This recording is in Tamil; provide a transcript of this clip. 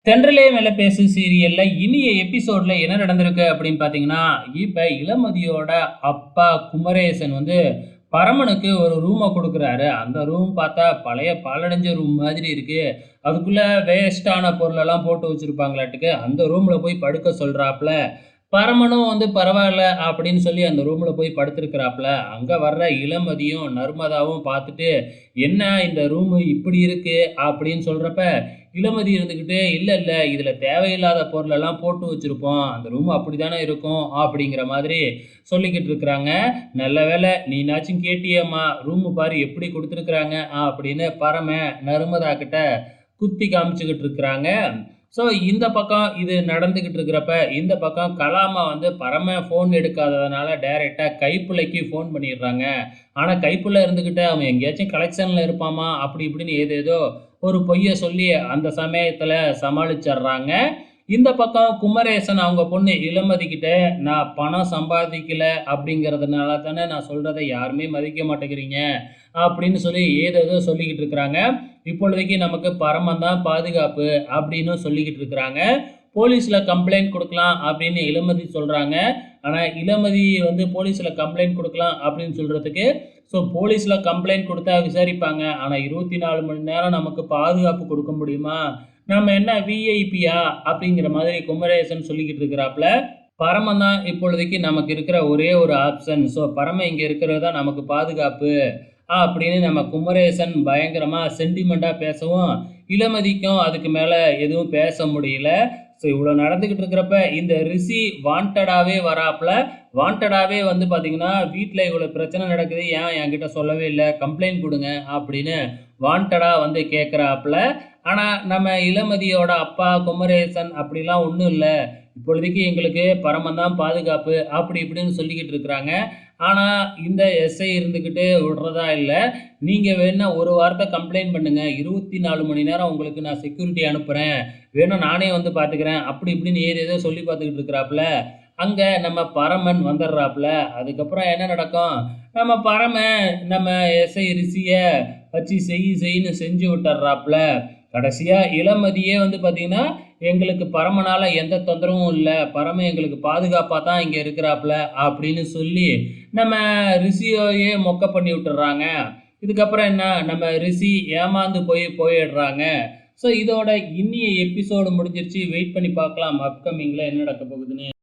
தென்றலே மேல பேசு சீரியல்ல இனிய எபிசோட்ல என்ன நடந்திருக்கு அப்படின்னு பார்த்தீங்கன்னா, இப்ப இளமதியோட அப்பா குமரேசன் வந்து பரமனுக்கு ஒரு ரூம குடுக்குறாரு. அந்த ரூம் பார்த்தா பழைய பாழடைஞ்ச ரூம் மாதிரி இருக்கு. அதுக்குள்ள வேஸ்ட்டான பொருளெல்லாம் போட்டு வச்சிருப்பாங்களாட்டுக்கு. அந்த ரூம்ல போய் படுக்க சொல்றாப்ல. பரமனும் வந்து பரவால்ல அப்படின்னு சொல்லி அந்த ரூம்ல போய் படுத்திருக்கிறாப்ல. அங்க வர்ற இளமதியும், நர்மதாவும் பார்த்துட்டு, "என்ன இந்த ரூமு இப்படி இருக்கு?" அப்படின்னு சொல்றப்ப, இளமதி இருந்துகிட்டு, "இல்ல, இல்ல. இதுல தேவையில்லாத பொருளெல்லாம் போட்டு வச்சிருப்போம். அந்த ரூம் அப்படித்தானே இருக்கும்." அப்படிங்கிற மாதிரி சொல்லிக்கிட்டு இருக்கிறாங்க. "நல்ல வேளை நீனாச்சும் கேட்டியேம்மா. ரூமு பாரு எப்படி குடுத்துருக்குறாங்க." அப்படின்னு பரமன் நர்மதா கிட்ட குத்தி காமிச்சுக்கிட்டு இருக்கிறாங்க. ஸோ இந்த பக்கம் இது நடந்துகிட்டு இருக்கிறப்ப, இந்த பக்கம் கலாமா வந்து பரமன் ஃபோன் எடுக்காததுனால டைரக்ட்டா கைப்புள்ளைக்கு ஃபோன் பண்ணிடுறாங்க. ஆனா கைப்புள்ள இருந்துகிட்டு அவன் எங்கேயாச்சும் கலெக்ஷன்ல இருப்பாமா, அப்படி இப்படின்னு ஏதேதோ ஒரு பொய்ய சொல்லி அந்த சமயத்துல சமாளிச்சர்றாங்க. இந்த பக்கம் குமரேசன் அவங்க பொண்ணு இளமதி கிட்ட, "நான் பணம் சம்பாதிக்கல அப்படிங்கிறதுனால தானே நான் சொல்றத யாருமே மதிக்க மாட்டேங்கிறீங்க." அப்படின்னு சொல்லி ஏதேதோ சொல்லிக்கிட்டு இருக்கிறாங்க. இப்பொழுதைக்கு நமக்கு பரமன் தான் பாதுகாப்பு அப்படின்னு சொல்லிக்கிட்டு இருக்கிறாங்க. போலீஸ்ல கம்ப்ளைண்ட் குடுக்கலாம் அப்படின்னு இளமதி சொல்றாங்க. ஆனா இளமதி வந்து போலீஸ்ல கம்ப்ளைண்ட் குடுக்கலாம் அப்படின்னு சொல்றதுக்கு, போலீஸ்ல கம்ப்ளைண்ட் குடுத்தா விசாரிப்பாங்க. ஆனா 24 மணி நேரம் நமக்கு பாதுகாப்பு குடுக்க முடியுமா? நம்ம என்ன விஐபியா? அப்படிங்கிற மாதிரி குமரேசன் சொல்லிக்கிட்டு இருக்கிறாப்ல. பரமன் தான் இப்பொழுதைக்கு நமக்கு இருக்கிற ஒரே ஒரு ஆப்ஷன். பரமன் இங்க இருக்கிறது தான் நமக்கு பாதுகாப்பு. அப்படின்னு நம்ம குமரேசன் பயங்கரமா சென்டிமெண்டா பேசவும், இளமதிக்கும் அதுக்கு மேல எதுவும் பேச முடியல. இவ்வளோ நடந்துகிட்டு இருக்கிறப்ப, இந்த ரிஷி வாண்டடாவே வராப்ல. வாண்டடாவே வந்து பார்த்தீங்கன்னா, "வீட்ல இவ்வளோ பிரச்சனை நடக்குது. ஏன் என்கிட்ட சொல்லவே இல்ல? கம்ப்ளைண்ட் குடுங்க." அப்படின்னு வாண்டடா வந்து கேட்குறாப்ல. ஆனா, நம்ம இளமதியோட அப்பா குமரேசன் அப்படிலாம் ஒண்ணும் இல்ல. இப்பொழுதைக்கு எங்களுக்கு பரமன் தான் பாதுகாப்பு. அப்படி இப்படின்னு சொல்லிக்கிட்டு இருக்கிறாங்க. ஆனா, இந்த எஸ்ஐ இருந்துகிட்டு விடுறதா இல்ல. "நீங்க வேணா ஒரு வார்த்தை கம்ப்ளைண்ட் பண்ணுங்க. 24 மணி நேரம் உங்களுக்கு நான் செக்யூரிட்டி அனுப்புறேன். வேணா நானே வந்து பார்த்துக்கிறேன்." அப்படி இப்படின்னு ஏதேதோ சொல்லி பார்த்துக்கிட்டு இருக்கிறாப்புல. அங்க நம்ம பரமன் வந்துடுறாப்புல. அதுக்கப்புறம் என்ன நடக்கும்? நம்ம பரமன் நம்ம எஸ்ஐ ரிஷிய வச்சு செய்ன்னு செஞ்சு விட்டுர்றாப்புல. கடைசியா இளமதியே வந்து பார்த்தீங்கன்னா, "எங்களுக்கு பரமனால எந்த தொந்தரவும் இல்ல. பரமன் எங்களுக்கு பாதுகாப்பா தான் இங்க இருக்கிறாப்புல." அப்படின்னு சொல்லி நம்ம ரிஷியையே மொக்க பண்ணி விட்டுர்றாங்க. இதுக்கப்புறம் என்ன? நம்ம ரிஷி ஏமாந்து போயிடுறாங்க. இதோட இன்னிய எபிசோடு முடிஞ்சிருச்சு. வெயிட் பண்ணி பார்க்கலாம் அப்கமிங்ல என்ன நடக்க போகுதுன்னு.